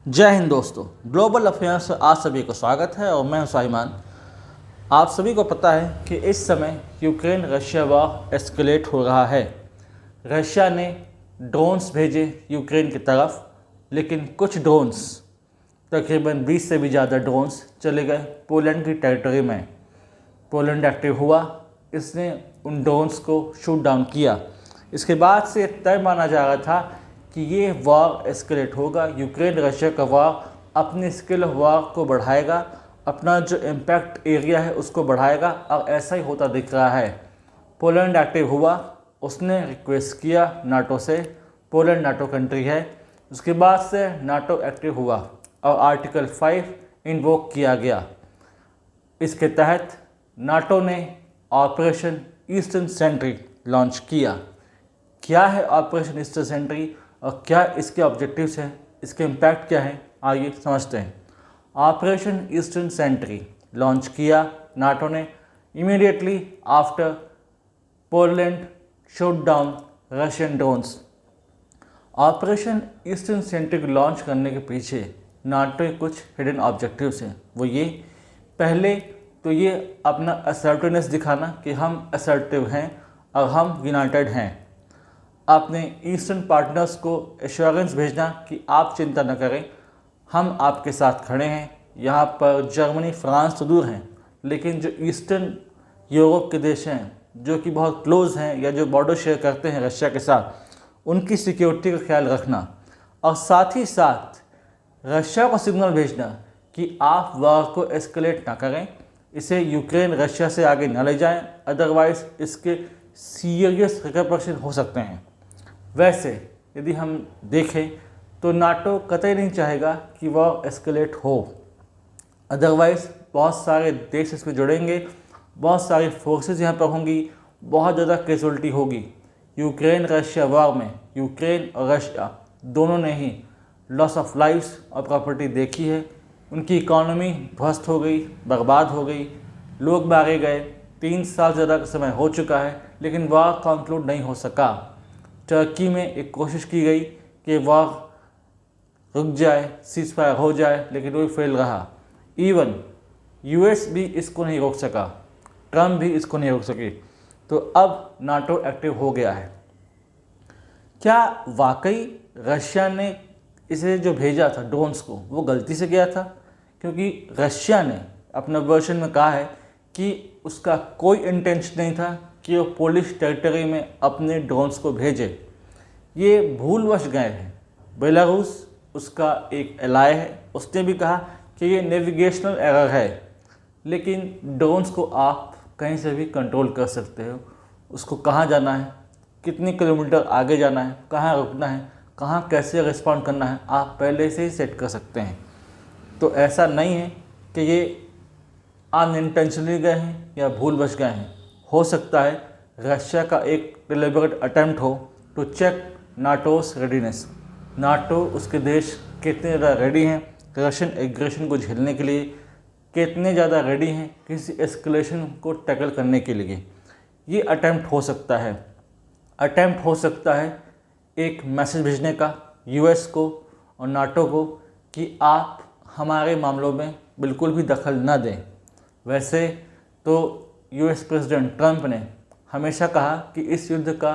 जय हिंद दोस्तों। Global affairs में आप सभी को स्वागत है और मैं हूं साहिमान। आप सभी को पता है कि इस समय यूक्रेन रशिया वॉर एस्केलेट हो रहा है। रशिया ने ड्रोन्स भेजे यूक्रेन की तरफ, लेकिन कुछ ड्रोन्स, तकरीबन 20 से भी ज़्यादा ड्रोन्स चले गए पोलैंड की टेरिटरी में। पोलैंड एक्टिव हुआ, इसने उन ड्रोन्स को शूट डाउन किया। इसके बाद से तय माना जा रहा था कि ये वॉर एस्केलेट होगा। यूक्रेन रशिया का वॉर अपनी स्केल ऑफ वॉर को बढ़ाएगा, अपना जो इम्पैक्ट एरिया है उसको बढ़ाएगा, और ऐसा ही होता दिख रहा है। पोलैंड एक्टिव हुआ, उसने रिक्वेस्ट किया नाटो से। पोलैंड नाटो कंट्री है। उसके बाद से नाटो एक्टिव हुआ और आर्टिकल 5 इन्वोक किया गया। इसके तहत नाटो ने ऑपरेशन ईस्टर्न सेंट्री लॉन्च किया। क्या है ऑपरेशन ईस्टर्न सेंट्री और क्या इसके ऑब्जेक्टिव्स हैं, इसके इम्पैक्ट क्या है, आइए समझते हैं। ऑपरेशन ईस्टर्न सेंट्री लॉन्च किया नाटो ने immediately after Poland shoot down Russian drones. Operation eastern sentry को लॉन्च करने के पीछे नाटो के कुछ हिडन ऑब्जेक्टिव्स हैं। वो ये, पहले तो ये अपना असर्टिवनेस दिखाना कि हम असर्टिव हैं और हम यूनाइटेड हैं। अपने ईस्टर्न पार्टनर्स को एश्योरेंस भेजना कि आप चिंता न करें, हम आपके साथ खड़े हैं। यहाँ पर जर्मनी फ्रांस तो दूर हैं, लेकिन जो ईस्टर्न यूरोप के देश हैं जो कि बहुत क्लोज़ हैं या जो बॉर्डर शेयर करते हैं रशिया के साथ, उनकी सिक्योरिटी का ख्याल रखना, और साथ ही साथ रशिया को सिग्नल भेजना कि आप वॉर को एस्केलेट ना करें, इसे यूक्रेन रशिया से आगे न ले जाएं, अदरवाइज़ इसके सीरियस रिपरकशन हो सकते हैं। वैसे यदि हम देखें तो नाटो कतई नहीं चाहेगा कि वॉर एस्केलेट हो, अदरवाइज़ बहुत सारे देश इसमें जुड़ेंगे, बहुत सारी फोर्सेस यहाँ पर होंगी, बहुत ज़्यादा कैजुअलिटी होगी। यूक्रेन रशिया वॉर में यूक्रेन और रशिया दोनों ने ही लॉस ऑफ लाइफ्स और प्रॉपर्टी देखी है। उनकी इकॉनमी ध्वस्त हो गई, बर्बाद हो गई, लोग मारे गए। 3 साल ज़्यादा का समय हो चुका है, लेकिन वॉर कंक्लूड नहीं हो सका। टर्की में एक कोशिश की गई कि वॉर रुक जाए, सीज फायर हो जाए, लेकिन वो फेल रहा। इवन यूएस भी इसको नहीं रोक सका, ट्रम्प भी इसको नहीं रोक सके। तो अब नाटो एक्टिव हो गया है। क्या वाकई रशिया ने इसे जो भेजा था ड्रोन्स को, वो गलती से गया था? क्योंकि रशिया ने अपना वर्जन में कहा है कि उसका कोई इंटेंशन नहीं था कि वो पोलिश टेरिटरी में अपने ड्रोन्स को भेजे। ये भूलवश गए हैं। बेलारूस उसका एक एलाय है, उसने भी कहा कि ये नेविगेशनल एरर है, लेकिन ड्रोन्स को आप कहीं से भी कंट्रोल कर सकते हो। उसको कहाँ जाना है, कितने किलोमीटर आगे जाना है, कहाँ रुकना है, कहाँ कैसे रिस्पॉन्ड करना है, आप पहले से ही सेट कर सकते हैं। तो ऐसा नहीं है कि ये अनइंटेंशनली गए हैं या भूलवश गए हैं। हो सकता है रशिया का एक डिलिबरेट अटेम्प्ट हो टू चेक नाटोस रेडीनेस। नाटो, उसके देश कितने ज़्यादा रेडी हैं रशियन एग्रेशन को झेलने के लिए, कितने ज़्यादा रेडी हैं किसी एस्केलेशन को टैकल करने के लिए। ये अटेम्प्ट हो सकता है। अटेम्प्ट हो सकता है एक मैसेज भेजने का यूएस को और नाटो को कि आप हमारे मामलों में बिल्कुल भी दखल न दें। वैसे तो यूएस प्रेसिडेंट ट्रंप ने हमेशा कहा कि इस युद्ध का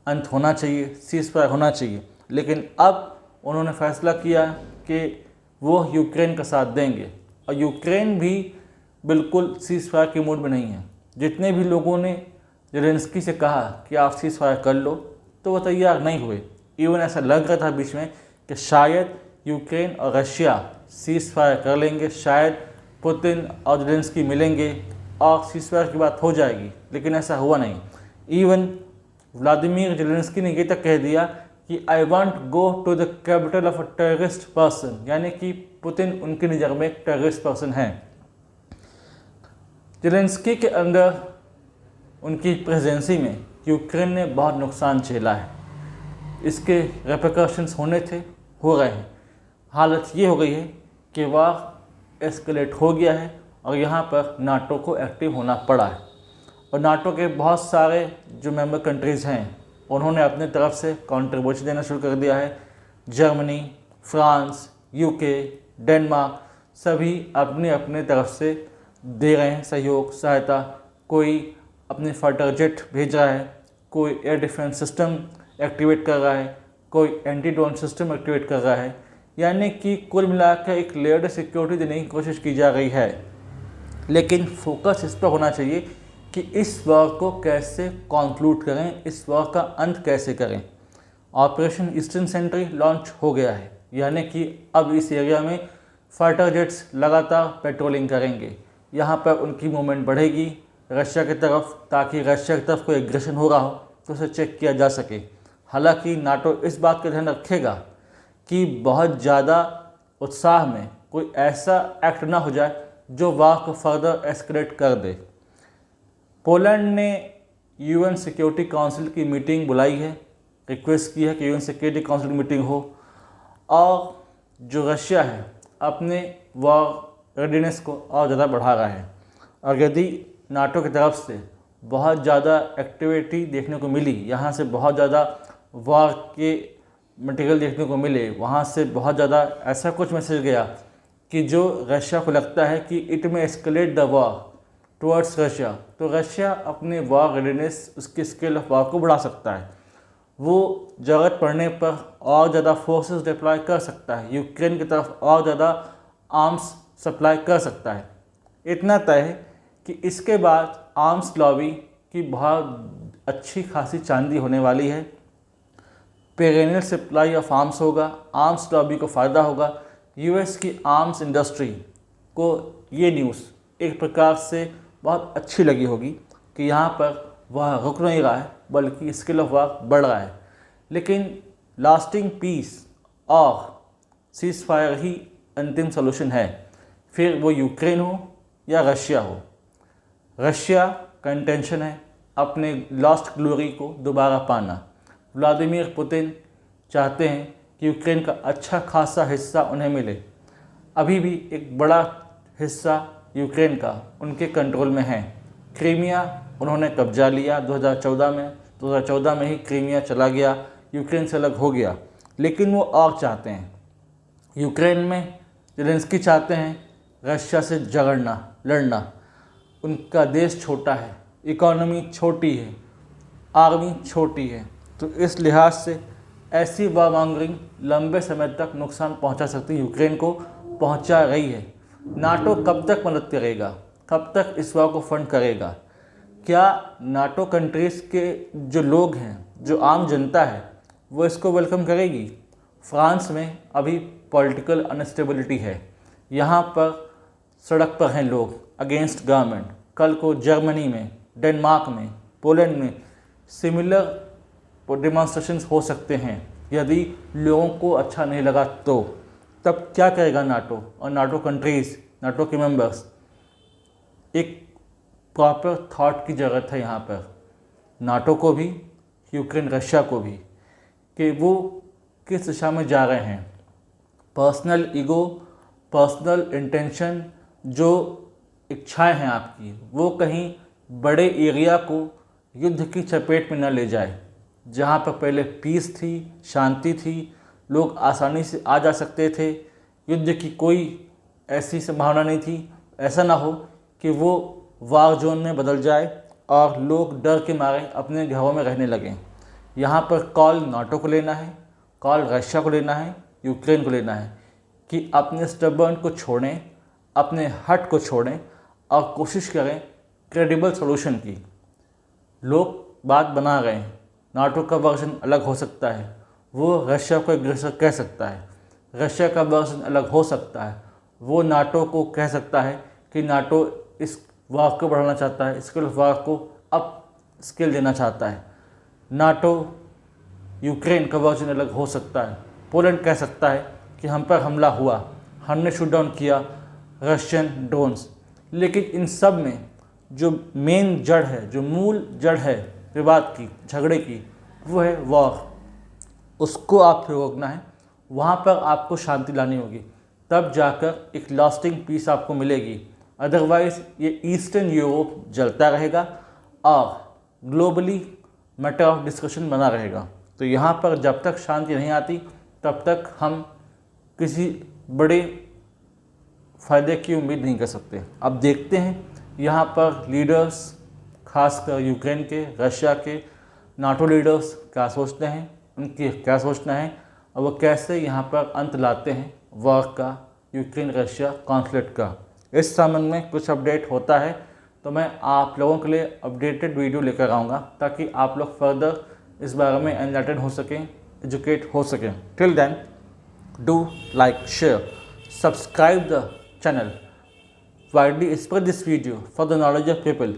अंत होना चाहिए, सीज फायर होना चाहिए, लेकिन अब उन्होंने फैसला किया कि वो यूक्रेन का साथ देंगे, और यूक्रेन भी बिल्कुल सीज फायर के मूड में नहीं है। जितने भी लोगों ने ज़ेलेंस्की से कहा कि आप सीज फायर कर लो, तो वो तैयार नहीं हुए। इवन ऐसा लग रहा था बीच में कि शायद यूक्रेन और रशिया सीज फायर कर लेंगे, शायद पुतिन और ज़ेलेंस्की मिलेंगे और सीज फायर की बात हो जाएगी, लेकिन ऐसा हुआ नहीं। इवन व्लादिमीर ज़ेलेंस्की ने ये तक कह दिया कि I want go to the capital of a terrorist person, यानी कि पुतिन उनकी नज़र में एक टेररिस्ट पर्सन है। ज़ेलेंस्की के अंदर उनकी प्रेजेंसी में यूक्रेन ने बहुत नुकसान झेला है। इसके रेपरकशंस होने थे, हो रहे हैं। हालत ये हो गई है कि वह एस्केलेट हो गया है और यहाँ पर नाटो को एक्टिव होना पड़ा है। और नाटो के बहुत सारे जो मेंबर कंट्रीज़ हैं, उन्होंने अपने तरफ से कंट्रीब्यूशन देना शुरू कर दिया है। जर्मनी, फ्रांस, यूके, डेनमार्क सभी अपने अपने तरफ से दे रहे हैं सहयोग, सहायता। कोई अपने फाइटर जेट भेज रहा है, कोई एयर डिफेंस सिस्टम एक्टिवेट कर रहा है, कोई एंटी ड्रोन सिस्टम एक्टिवेट कर रहा है। यानी कि कुल मिलाकर एक लेयर्ड सिक्योरिटी देने की कोशिश की जा रही है। लेकिन फोकस इस पर होना चाहिए कि इस वॉर को कैसे कॉन्क्लूड करें, इस वॉर का अंत कैसे करें। ऑपरेशन ईस्टर्न सेंट्री लॉन्च हो गया है, यानी कि अब इस एरिया में फाइटर जेट्स लगातार पेट्रोलिंग करेंगे। यहाँ पर उनकी मूवमेंट बढ़ेगी रशिया की तरफ, ताकि रशिया की तरफ कोई एग्रेशन हो रहा हो तो उसे चेक किया जा सके। हालांकि नाटो इस बात का ध्यान रखेगा कि बहुत ज़्यादा उत्साह में कोई ऐसा एक्ट ना हो जाए जो वार को फर्दर एस्केलेट कर दे। पोलैंड ने यूएन सिक्योरिटी काउंसिल की मीटिंग बुलाई है, रिक्वेस्ट की है कि यूएन सिक्योरिटी काउंसिल की मीटिंग हो, और जो रशिया है अपने वार रेडीनेस को और ज़्यादा बढ़ा रहा है। और यदि नाटो की तरफ से बहुत ज़्यादा एक्टिविटी देखने को मिली, यहाँ से बहुत ज़्यादा वार के मटेरियल देखने को मिले, वहाँ से बहुत ज़्यादा ऐसा कुछ मैसेज गया कि जो रशिया को लगता है कि इट में escalate the war towards Russia, तो रशिया अपने वार रेडीनेस, उसकी स्केल ऑफ वार को बढ़ा सकता है। वो ज़रूरत पड़ने पर और ज़्यादा फोर्सेस डिप्लॉय कर सकता है, यूक्रेन की तरफ और ज़्यादा आर्म्स सप्लाई कर सकता है। इतना तय है कि इसके बाद आर्म्स लॉबी की बहुत अच्छी खासी चांदी होने वाली है। पेरेनियल सप्लाई ऑफ आर्म्स होगा, आर्म्स लॉबी को फ़ायदा होगा। यूएस की आर्म्स इंडस्ट्री को ये न्यूज़ एक प्रकार से बहुत अच्छी लगी होगी कि यहाँ पर वह रुक नहीं रहा है, बल्कि स्किल ऑफ वार बढ़ रहा है। लेकिन लास्टिंग पीस और सीज फायर ही अंतिम सोल्यूशन है, फिर वो यूक्रेन हो या रशिया हो। रशिया का इंटेंशन है अपने लॉस्ट ग्लोरी को दोबारा पाना। व्लादिमीर पुतिन चाहते हैं कि यूक्रेन का अच्छा खासा हिस्सा उन्हें मिले। अभी भी एक बड़ा हिस्सा यूक्रेन का उनके कंट्रोल में है। क्रीमिया उन्होंने कब्जा लिया 2014 में ही क्रीमिया चला गया, यूक्रेन से अलग हो गया। लेकिन वो और चाहते हैं, यूक्रेन में ज़ेलेंस्की चाहते हैं रशिया से झगड़ना, लड़ना। उनका देश छोटा है, इकोनॉमी छोटी है, आर्मी छोटी है, तो इस लिहाज से ऐसी वारमॉन्गरिंग लंबे समय तक नुकसान पहुंचा सकती है, यूक्रेन को पहुंचा रही है। नाटो कब तक मदद करेगा, कब तक इस वार को फंड करेगा? क्या नाटो कंट्रीज़ के जो लोग हैं, जो आम जनता है, वो इसको वेलकम करेगी? फ्रांस में अभी पॉलिटिकल अनस्टेबिलिटी है, यहाँ पर सड़क पर हैं लोग अगेंस्ट गवर्नमेंट। कल को जर्मनी में, डेनमार्क में, पोलैंड में सिमिलर डेमॉन्स्ट्रेशंस हो सकते हैं। यदि लोगों को अच्छा नहीं लगा तो तब क्या करेगा नाटो और नाटो कंट्रीज़, नाटो के मेंबर्स? एक प्रॉपर थॉट की ज़रूरत है यहाँ पर, नाटो को भी, यूक्रेन रशिया को भी, कि वो किस दिशा में जा रहे हैं। पर्सनल ईगो, पर्सनल इंटेंशन, जो इच्छाएं हैं आपकी, वो कहीं बड़े एरिया को युद्ध की चपेट में न ले जाए। जहाँ पर पहले पीस थी, शांति थी, लोग आसानी से आ जा सकते थे, युद्ध की कोई ऐसी संभावना नहीं थी, ऐसा ना हो कि वो वार जोन में बदल जाए और लोग डर के मारे अपने घरों में रहने लगें। यहाँ पर कॉल नाटो को लेना है, कॉल रशिया को लेना है, यूक्रेन को लेना है कि अपने स्टबर्न को छोड़ें, अपने हट को छोड़ें और कोशिश करें क्रेडिबल सॉल्यूशन की। लोग बात बना रहे हैं, नाटो का वर्जन अलग हो सकता है, वो रशिया को एग्रेसर कह सकता है, रशिया का वर्जन अलग हो सकता है, वो नाटो को कह सकता है कि नाटो इस वार को बढ़ाना चाहता है, स्किल ऑफ वार को अप स्किल देना चाहता है। नाटो यूक्रेन का वर्जन अलग हो सकता है। पोलैंड कह सकता है कि हम पर हमला हुआ, हमने शूट डाउन किया रशियन ड्रोन्स। लेकिन इन सब में जो मेन जड़ है, जो मूल जड़ है विवाद की, झगड़े की, वो है वॉर। उसको आपको रोकना है, वहाँ पर आपको शांति लानी होगी, तब जाकर एक लास्टिंग पीस आपको मिलेगी। अदरवाइज़ ये ईस्टर्न यूरोप जलता रहेगा और ग्लोबली मैटर ऑफ डिस्कशन बना रहेगा। तो यहाँ पर जब तक शांति नहीं आती तब तक हम किसी बड़े फ़ायदे की उम्मीद नहीं कर सकते। अब देखते हैं यहाँ पर लीडर्स, खासकर यूक्रेन के, रशिया के, नाटो लीडर्स क्या सोचते हैं, उनकी क्या सोचना है और वो कैसे यहाँ पर अंत लाते हैं वॉर का, यूक्रेन रशिया कॉन्फ्लिक्ट का। इस संबंध में कुछ अपडेट होता है तो मैं आप लोगों के लिए अपडेटेड वीडियो लेकर आऊँगा, ताकि आप लोग फर्दर इस बारे में एनलाइटन हो सकें, एजुकेट हो सकें। Till then, do like, share, subscribe the channel, widely spread this video for the knowledge of people।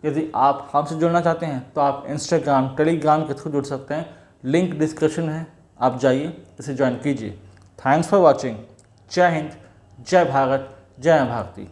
यदि आप हमसे जुड़ना चाहते हैं तो आप इंस्टाग्राम, टेलीग्राम के थ्रू जुड़ सकते हैं, लिंक डिस्क्रिप्शन है, आप जाइए, इसे ज्वाइन कीजिए। Thanks for watching. जय हिंद, जय भारत, जय भारती।